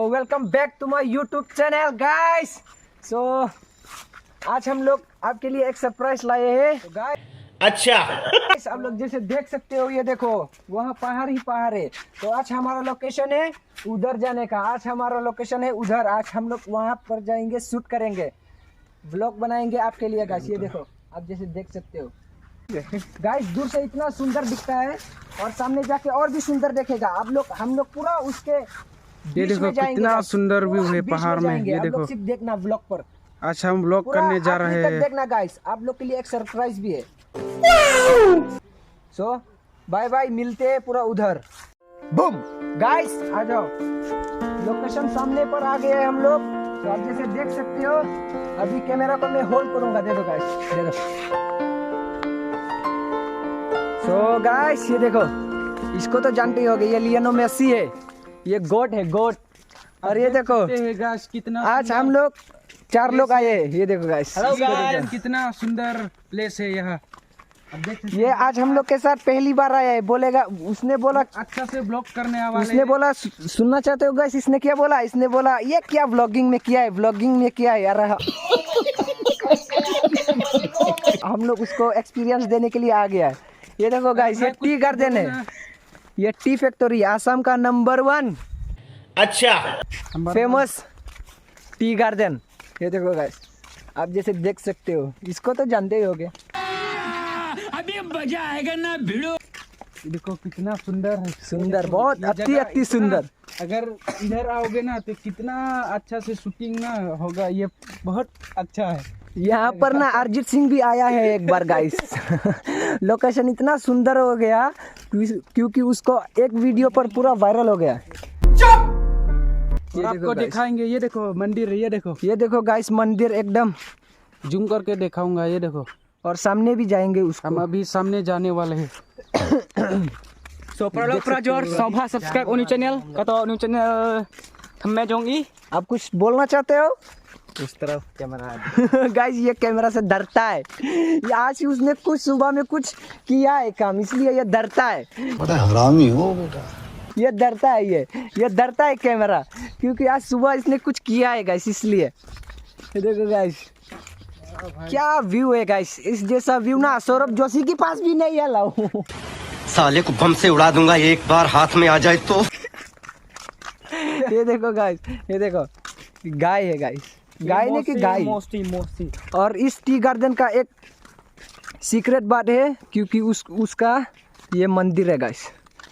Welcome back to my YouTube channel guys. So आज हम लोग आपके लिए एक सरप्राइज लाए हैं। तो गाइस अच्छा आप लोग जैसे देख सकते हो, ये देखो वहाँ पहाड़ ही पहाड़ है। तो आज हमारा लोकेशन है उधर जाने का। आज हमारा लोकेशन है उधर। आज हम लोग वहाँ पर जाएंगे, शूट करेंगे, व्लॉग बनाएंगे आपके लिए गाइस। ये देखो आप जैसे देख सकते हो गाइस, दूर से इतना सुंदर दिखता है और सामने जाके और भी सुंदर देखेगा। आप लोग हम लोग पूरा उसके ये देखो कितना सुंदर व्यू है पहाड़ में। ये देखो सिर्फ देखना व्लॉग पर। अच्छा हम व्लॉग करने जा रहे हैं। देखना गाइस, आप लोग के लिए एक सरप्राइज भी है। सो बाय बाय, मिलते हैं पूरा उधर। बूम गाइस, आ जाओ, लोकेशन सामने पर आ गए हैं हम लोग। तो आप जैसे देख सकते हो, अभी कैमरा को मैं होल्ड करूंगा। दे दो गाइस, दे दो। तो गाइस ये देखो, इसको तो जानते ही होगे, ये लियोनेल मेसी है, ये गोट है, गोट। और ये देखो कितना आज हम लोग 4 लोग आए हैं। ये देखो गाइस, कितना सुंदर प्लेस है यहाँ। ये आज हम लोग के साथ पहली बार आया है। बोलेगा, उसने बोला अच्छा से ब्लॉग करने वाले। उसने बोला सुनना चाहते हो गाइस? इसने क्या बोला? इसने बोला ये क्या व्लॉगिंग में किया है, व्लॉगिंग में किया है यार। हम लोग उसको एक्सपीरियंस देने के लिए आ गया है। ये देखो गाइस, ये टी गार्डन है, ये टी फैक्ट्री, आसाम का नंबर 1 अच्छा फेमस टी गार्डन। ये देखो गाइस, आप जैसे देख सकते हो, इसको तो जानते ही होगे। अभी मजा आएगा ना भिड़ो। देखो कितना सुंदर है, सुंदर, बहुत अति सुंदर। अगर इधर आओगे ना तो कितना अच्छा से शूटिंग ना होगा। ये बहुत अच्छा है। यहाँ पर ना अरिजीत सिंह भी आया है एक बार गाइस। लोकेशन इतना सुंदर हो गया क्योंकि उसको एक वीडियो पर पूरा वायरल हो गया। और आपको दिखाएंगे। ये देखो मंदिर, ये देखो गाइस, मंदिर एकदम जूम करके दिखाऊंगा। ये देखो, और सामने भी जाएंगे उसको। हम अभी सामने जाने वाले हैं। सब्सक्राइब न्यू चैनल का, तो न्यू चैनल थम्मे जोंगी। आप कुछ बोलना चाहते हो? उस तरफ कैमरा गाइस, ये कैमरा से डरता है। ये आज उसने कुछ सुबह में कुछ किया है काम, इसलिए ये डरता है। बड़ा हरामी हो बेटा। ये डरता है, ये डरता है कैमरा, क्योंकि आज सुबह इसने कुछ किया है गाइस, इसलिए। ये देखो गाइस, क्या व्यू है गाइस। इस जैसा व्यू ना सौरभ जोशी के पास भी नहीं है। लाओ साले को बम से उड़ा दूंगा एक बार हाथ में आ जाए तो। ये देखो गाइस, ये देखो गाय है गाइस, गाय ने की गाय। मोस्टी और इस टी गार्डन का एक सीक्रेट बात है, क्योंकि उसका ये मंदिर है गाइस।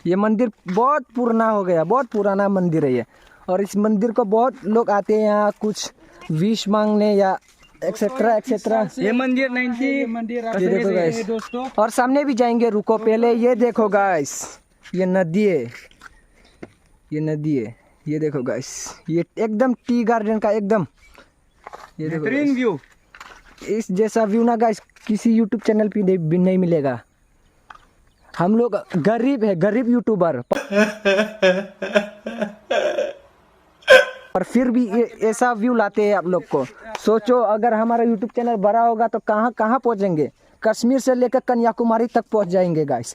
ये मंदिर बहुत पुराना हो गया, बहुत पुराना मंदिर है ये। और इस मंदिर को बहुत लोग आते हैं यहाँ कुछ विश मांगने या एक्सेट्रा एक्सेट्रा। ये मंदिर 90 मंदिर ये देखो गाइस, दोस्तों। और सामने भी जाएंगे, रुको पहले। ये देखो गाइस, ये नदी है, ये नदी है। ये देखो गाइस, ये एकदम टी गार्डन का एकदम, ये देखो व्यू। इस जैसा व्यू ना गाइस किसी यूट्यूब चैनल पे भी नहीं मिलेगा। हम लोग गरीब है, गरीब यूट्यूबर, और फिर भी ऐसा व्यू लाते हैं आप लोग को। सोचो अगर हमारा यूट्यूब चैनल बड़ा होगा तो कहाँ कहाँ पहुँचेंगे। कश्मीर से लेकर कन्याकुमारी तक पहुँच जाएंगे गाइस।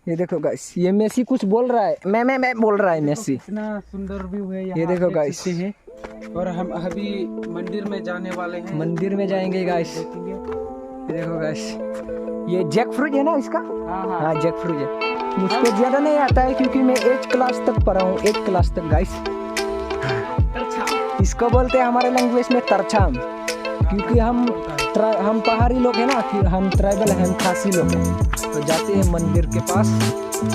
ये देखो गाइस, ये मेसी कुछ बोल रहा है, मैं बोल रहा है मेसी। इतना सुंदर व्यू है यहाँ। ये देखो गाइस, और हम अभी मंदिर में जाने वाले हैं। मंदिर में जाएंगे गाइस। ये देखो गाइस, ये जैक फ्रूट है ना इसका? हाँ जैक फ्रूट है। मुझको ज्यादा नहीं आता है क्योंकि मैं 8th क्लास तक पढ़ा हूँ, 8th क्लास तक गाइस। इसको बोलते हैं हमारे लैंग्वेज में तरछाम, क्योंकि हम पहाड़ी लोग हैं ना, कि हम ट्राइबल हैं, हम खासी लोग हैं। तो जाते हैं मंदिर के पास।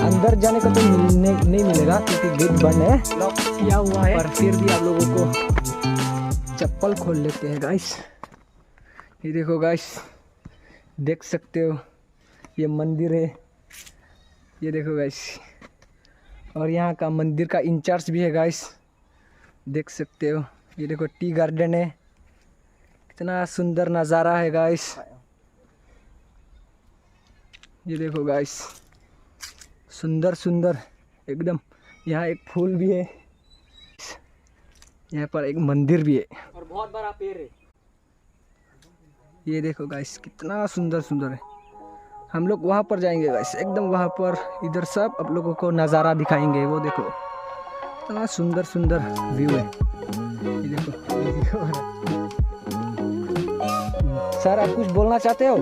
अंदर जाने को तो नहीं मिलेगा क्योंकि गेट बंद है, लॉक किया हुआ है। पर फिर भी आप लोगों को चप्पल खोल लेते हैं गाइस। ये देखो गाइस, देख सकते हो ये मंदिर है। ये देखो गाइस, और यहाँ का मंदिर का इंचार्ज भी है गाइस, देख सकते हो। ये देखो टी गार्डन है, कितना सुंदर नज़ारा है गाइस। ये देखो गाइस, सुंदर सुंदर एकदम। यहाँ एक फूल भी है, यहाँ पर एक मंदिर भी है, और बहुत बड़ा पेड़ है। ये देखो गाइस, कितना सुंदर सुंदर है। हम लोग वहाँ पर जाएंगे गाइस, एकदम वहाँ पर। इधर सब आप लोगों को नज़ारा दिखाएंगे। वो देखो इतना सुंदर सुंदर व्यू है। ये देखो। सर आप कुछ बोलना चाहते हो?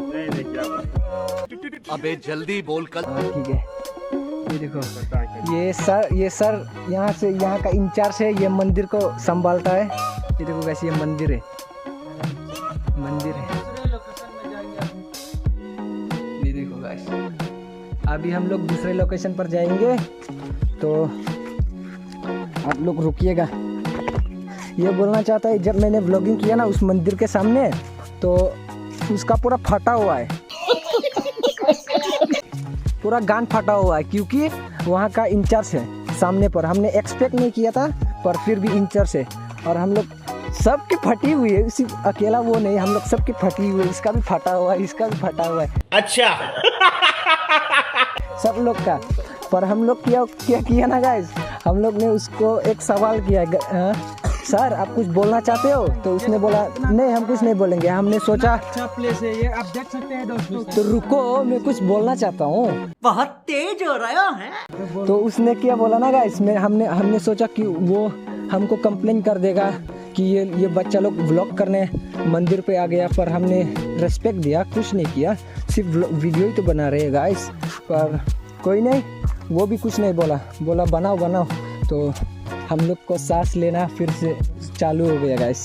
अबे जल्दी बोल कल। ठीक है। ये देखो ये सर यहाँ का इंचार्ज है, ये मंदिर को संभालता है। ये देखो कैसे ये मंदिर है। ये देखो गाइस, अभी हम लोग दूसरे लोकेशन पर जाएंगे, तो आप लोग रुकिएगा। ये बोलना चाहता है, जब मैंने व्लॉगिंग किया ना उस मंदिर के सामने, तो उसका पूरा फटा हुआ है, पूरा गान फटा हुआ है, क्योंकि वहाँ का इंचार्ज है सामने पर। हमने एक्सपेक्ट नहीं किया था, पर फिर भी इंचार्ज है। और हम लोग सबकी फटी हुई है, सिर्फ अकेला वो नहीं, हम लोग सबकी फटी हुई है। इसका भी फटा हुआ है, इसका भी फटा हुआ है। अच्छा। सब लोग का। पर हम लोग क्या किया ना गाइस, हम लोग ने उसको एक सवाल किया, सर आप कुछ बोलना चाहते हो? तो उसने बोला नहीं, हम कुछ नहीं बोलेंगे। हमने सोचा अच्छा प्लेस है ये, आप देख सकते हैं दोस्तों। तो रुको, मैं कुछ बोलना चाहता हूँ। बहुत तेज हो रहा है। तो उसने क्या बोला ना गाइस, हमने सोचा कि वो हमको कंप्लेन कर देगा कि ये बच्चा लोग व्लॉग करने मंदिर पे आ गया। पर हमने रेस्पेक्ट दिया, कुछ नहीं किया, सिर्फ वीडियो ही तो बना रहे हैं गाइस। पर कोई नहीं, वो भी कुछ नहीं बोला बनाओ। तो हम लोग को सांस लेना फिर से चालू हो गया गाइस।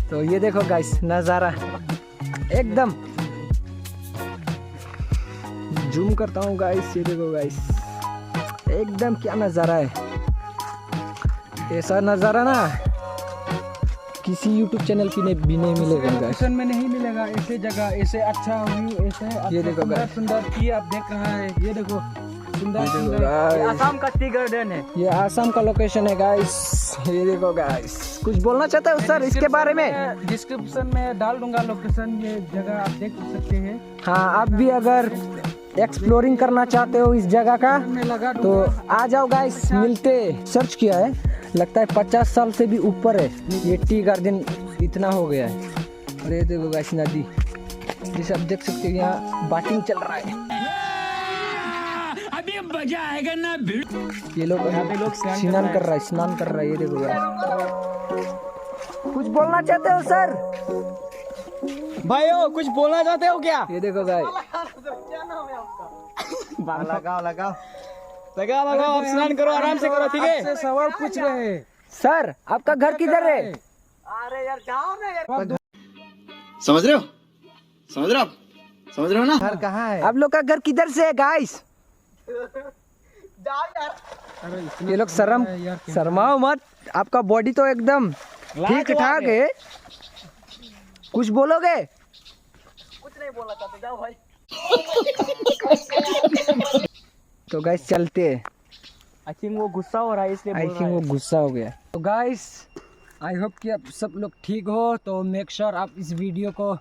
तो ये देखो गाइस, नज़ारा एकदम जूम करता हूँ गाइस। ये देखो गाइस, एकदम क्या नज़ारा है। ऐसा नज़ारा ना किसी YouTube चैनल पे भी नहीं मिलेगा गाइस। लोकेशन में नहीं मिलेगा ऐसे जगह, ऐसे अच्छा व्यू, ऐसे ये देखो गाइस, सुंदर की आप देख रहा है। ये देखो सुंदर ये देखो सुंदर। गाइस, आसाम का टी गार्डन है। ये आसाम का लोकेशन है गाइस। ये देखो गाइस, कुछ बोलना चाहते हो सर इसके बारे में? डिस्क्रिप्शन में डाल दूंगा लोकेशन, ये जगह आप देख सकते हैं। हाँ, आप भी अगर एक्सप्लोरिंग करना चाहते हो इस जगह का, मैं लगा तो आ जाओ गाइस, मिलते। सर्च किया है, लगता है 50 साल से भी ऊपर है ये टी गार्डन, इतना हो गया है। और ये देखो गाइस, नदी जैसे आप देख सकते हो, यहाँ बोटिंग चल रहा है। अभी मजा आएगा ना। ये लोग स्नान कर रहा है। ये देखो गाइस, कुछ बोलना चाहते हो सर? भाइयों कुछ बोलना चाहते हो क्या? ये देखो गाइस, लगाओ। लगाओ, आप स्नान करो, आराम से करो, ठीक है? सवाल पूछ रहे हैं। सर आपका घर किधर है? अरे यार जाओ ना यार। समझ रहे हो ना? घर कहाँ है? आप लोग का घर किधर से है गाइस? ये लोग शर्माओ मत, आपका बॉडी तो एकदम ठीक ठाक है। कुछ बोलोगे? कुछ नहीं बोलना चाहते, जाओ भाई। तो गाइस चलते हैं। आई थिंक वो गुस्सा हो रहा है, इसलिए आई थिंक वो गुस्सा हो गया। तो गाइस, आई होप कि आप सब लोग ठीक हो। तो मेक श्योर आप इस वीडियो को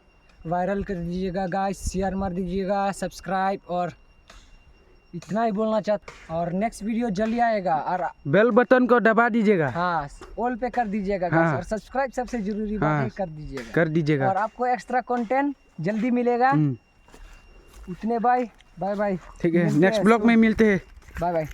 वायरल कर दीजिएगा गाइस, शेयर मार दीजिएगा, सब्सक्राइब, और इतना ही बोलना चाहता। और नेक्स्ट वीडियो जल्दी आएगा, और बेल बटन को दबा दीजिएगा। हाँ, ऑल पे कर दीजिएगा गाइस। और सब्सक्राइब सबसे जरूरी बात है, कर दीजिएगा। और आपको एक्स्ट्रा कंटेंट जल्दी मिलेगा। उतने बाय बाय। ठीक है, नेक्स्ट ब्लॉग में मिलते हैं। Bye bye.